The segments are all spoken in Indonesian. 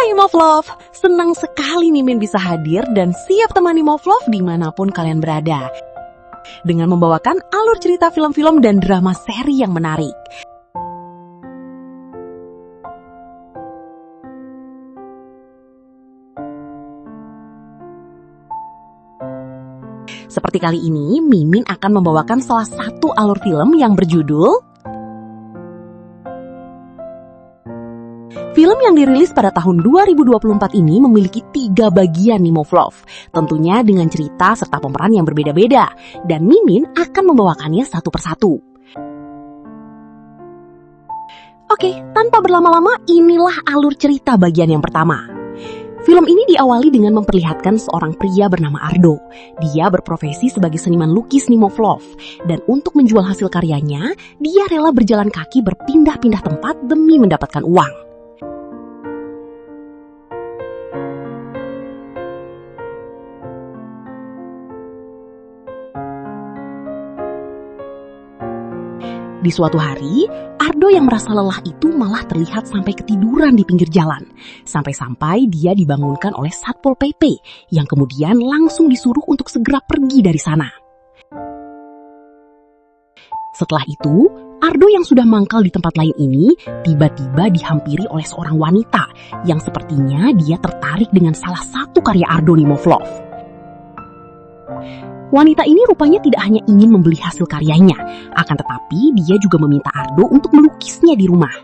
Hai Movlove, senang sekali Mimin bisa hadir dan siap temani Movlove dimanapun kalian berada dengan membawakan alur cerita film-film dan drama seri yang menarik. Seperti kali ini, Mimin akan membawakan salah satu alur film yang berjudul film yang dirilis pada tahun 2024 ini memiliki 3 bagian nih Movlove. Tentunya dengan cerita serta pemeran yang berbeda-beda. Dan Mimin akan membawakannya satu persatu. Oke, tanpa berlama-lama inilah alur cerita bagian yang pertama. Film ini diawali dengan memperlihatkan seorang pria bernama Ardo. Dia berprofesi sebagai seniman lukis nih Movlove. Dan untuk menjual hasil karyanya, dia rela berjalan kaki berpindah-pindah tempat demi mendapatkan uang. Di suatu hari, Ardo yang merasa lelah itu malah terlihat sampai ketiduran di pinggir jalan. Sampai-sampai dia dibangunkan oleh Satpol PP yang kemudian langsung disuruh untuk segera pergi dari sana. Setelah itu, Ardo yang sudah mangkal di tempat lain ini tiba-tiba dihampiri oleh seorang wanita yang sepertinya dia tertarik dengan salah satu karya Ardo nih Movlove. Wanita ini rupanya tidak hanya ingin membeli hasil karyanya, akan tetapi dia juga meminta Ardo untuk melukisnya di rumah.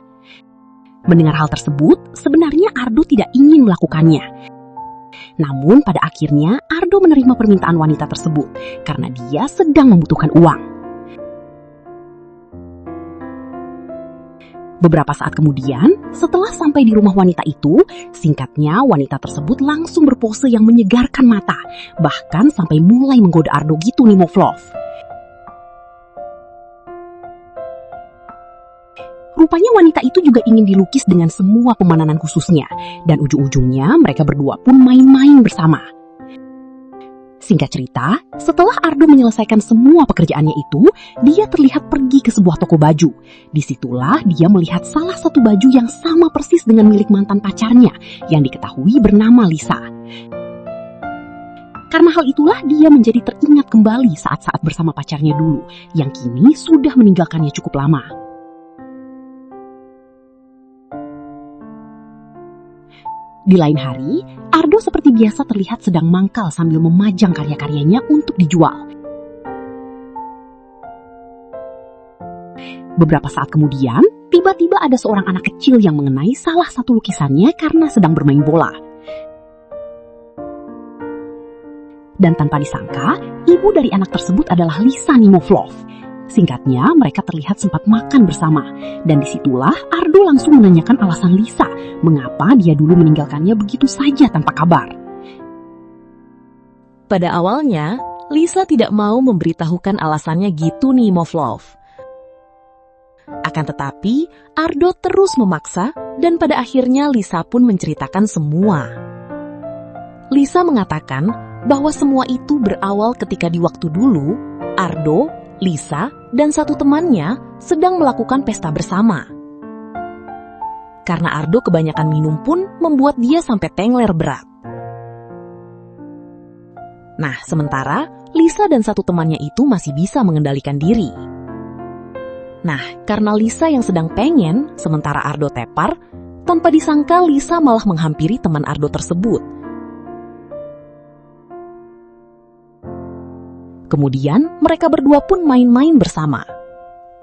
Mendengar hal tersebut, sebenarnya Ardo tidak ingin melakukannya. Namun pada akhirnya Ardo menerima permintaan wanita tersebut karena dia sedang membutuhkan uang. Beberapa saat kemudian, setelah sampai di rumah wanita itu, singkatnya wanita tersebut langsung berpose yang menyegarkan mata, bahkan sampai mulai menggoda Ardo gitu nih Movlove. Rupanya wanita itu juga ingin dilukis dengan semua pemananan khususnya, dan ujung-ujungnya mereka berdua pun main-main bersama. Singkat cerita, setelah Ardo menyelesaikan semua pekerjaannya itu, dia terlihat pergi ke sebuah toko baju. Disitulah dia melihat salah satu baju yang sama persis dengan milik mantan pacarnya yang diketahui bernama Lisa. Karena hal itulah dia menjadi teringat kembali saat-saat bersama pacarnya dulu, yang kini sudah meninggalkannya cukup lama. Di lain hari, Ardo seperti biasa terlihat sedang mangkal sambil memajang karya-karyanya untuk dijual. Beberapa saat kemudian, tiba-tiba ada seorang anak kecil yang mengenai salah satu lukisannya karena sedang bermain bola. Dan tanpa disangka, ibu dari anak tersebut adalah Lisa nih Movlove. Singkatnya, mereka terlihat sempat makan bersama. Dan disitulah Ardo langsung menanyakan alasan Lisa mengapa dia dulu meninggalkannya begitu saja tanpa kabar. Pada awalnya, Lisa tidak mau memberitahukan alasannya gitu nih Movlove. Akan tetapi, Ardo terus memaksa dan pada akhirnya Lisa pun menceritakan semua. Lisa mengatakan bahwa semua itu berawal ketika di waktu dulu, Ardo, Lisa, dan satu temannya sedang melakukan pesta bersama. Karena Ardo kebanyakan minum pun membuat dia sampai tengler berat. Nah, sementara Lisa dan satu temannya itu masih bisa mengendalikan diri. Nah, karena Lisa yang sedang pengen, sementara Ardo tepar, tanpa disangka Lisa malah menghampiri teman Ardo tersebut. Kemudian mereka berdua pun main-main bersama.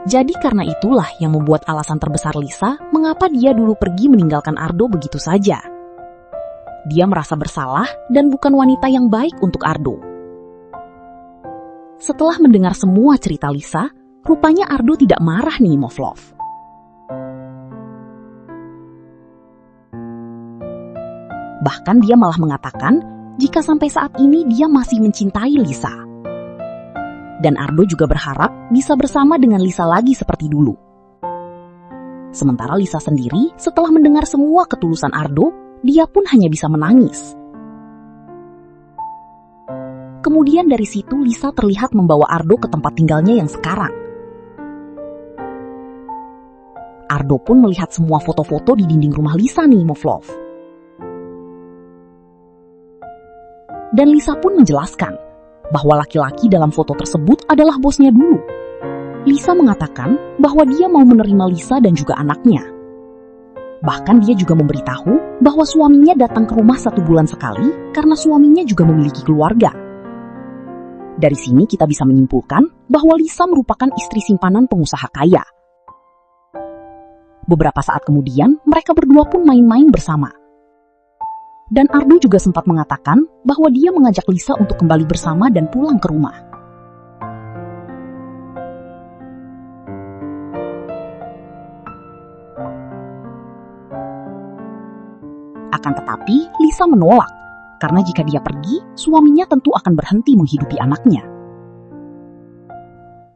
Jadi karena itulah yang membuat alasan terbesar Lisa mengapa dia dulu pergi meninggalkan Ardo begitu saja. Dia merasa bersalah dan bukan wanita yang baik untuk Ardo. Setelah mendengar semua cerita Lisa, rupanya Ardo tidak marah nih Movlove. Bahkan dia malah mengatakan jika sampai saat ini dia masih mencintai Lisa. Dan Ardo juga berharap bisa bersama dengan Lisa lagi seperti dulu. Sementara Lisa sendiri setelah mendengar semua ketulusan Ardo, dia pun hanya bisa menangis. Kemudian dari situ Lisa terlihat membawa Ardo ke tempat tinggalnya yang sekarang. Ardo pun melihat semua foto-foto di dinding rumah Lisa nih Movlove. dan Lisa pun menjelaskan bahwa laki-laki dalam foto tersebut adalah bosnya dulu. Lisa mengatakan bahwa dia mau menerima Lisa dan juga anaknya. Bahkan dia juga memberitahu bahwa suaminya datang ke rumah 1 bulan sekali karena suaminya juga memiliki keluarga. Dari sini kita bisa menyimpulkan bahwa Lisa merupakan istri simpanan pengusaha kaya. Beberapa saat kemudian, mereka berdua pun main-main bersama. Dan Ardo juga sempat mengatakan bahwa dia mengajak Lisa untuk kembali bersama dan pulang ke rumah. Akan tetapi, Lisa menolak, karena jika dia pergi, suaminya tentu akan berhenti menghidupi anaknya.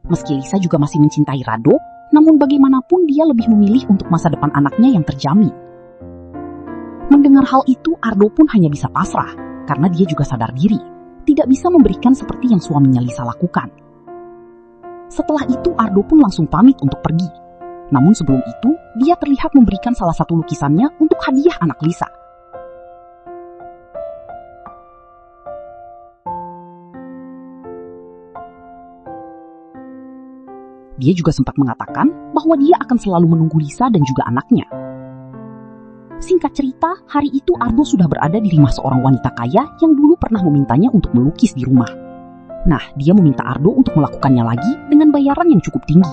Meski Lisa juga masih mencintai Rado, namun bagaimanapun dia lebih memilih untuk masa depan anaknya yang terjamin. Mendengar hal itu, Ardo pun hanya bisa pasrah, karena dia juga sadar diri, tidak bisa memberikan seperti yang suaminya Lisa lakukan. Setelah itu, Ardo pun langsung pamit untuk pergi. Namun sebelum itu, dia terlihat memberikan salah satu lukisannya untuk hadiah anak Lisa. Dia juga sempat mengatakan bahwa dia akan selalu menunggu Lisa dan juga anaknya. Singkat cerita, hari itu Ardo sudah berada di rumah seorang wanita kaya yang dulu pernah memintanya untuk melukis di rumah. Nah, dia meminta Ardo untuk melakukannya lagi dengan bayaran yang cukup tinggi.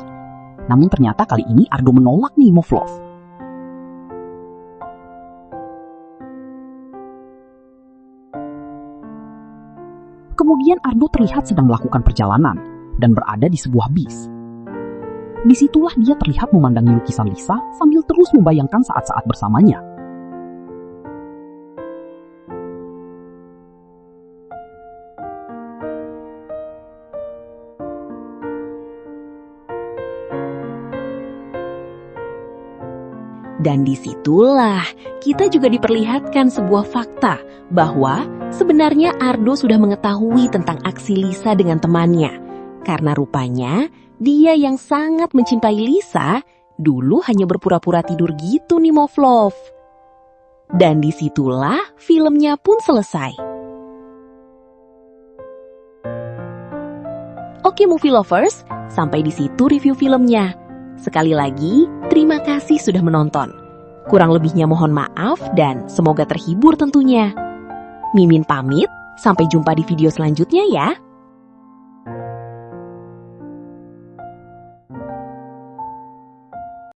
Namun ternyata kali ini Ardo menolak nih Moflov. Kemudian Ardo terlihat sedang melakukan perjalanan dan berada di sebuah bis. Disitulah dia terlihat memandangi lukisan Lisa sambil terus membayangkan saat-saat bersamanya. Dan disitulah kita juga diperlihatkan sebuah fakta bahwa sebenarnya Ardo sudah mengetahui tentang aksi Lisa dengan temannya. Karena rupanya dia yang sangat mencintai Lisa dulu hanya berpura-pura tidur gitu nih Moflov. Dan disitulah filmnya pun selesai. Oke movie lovers, sampai di situ review filmnya. Sekali lagi, terima kasih sudah menonton. Kurang lebihnya mohon maaf dan semoga terhibur tentunya. Mimin pamit, sampai jumpa di video selanjutnya ya.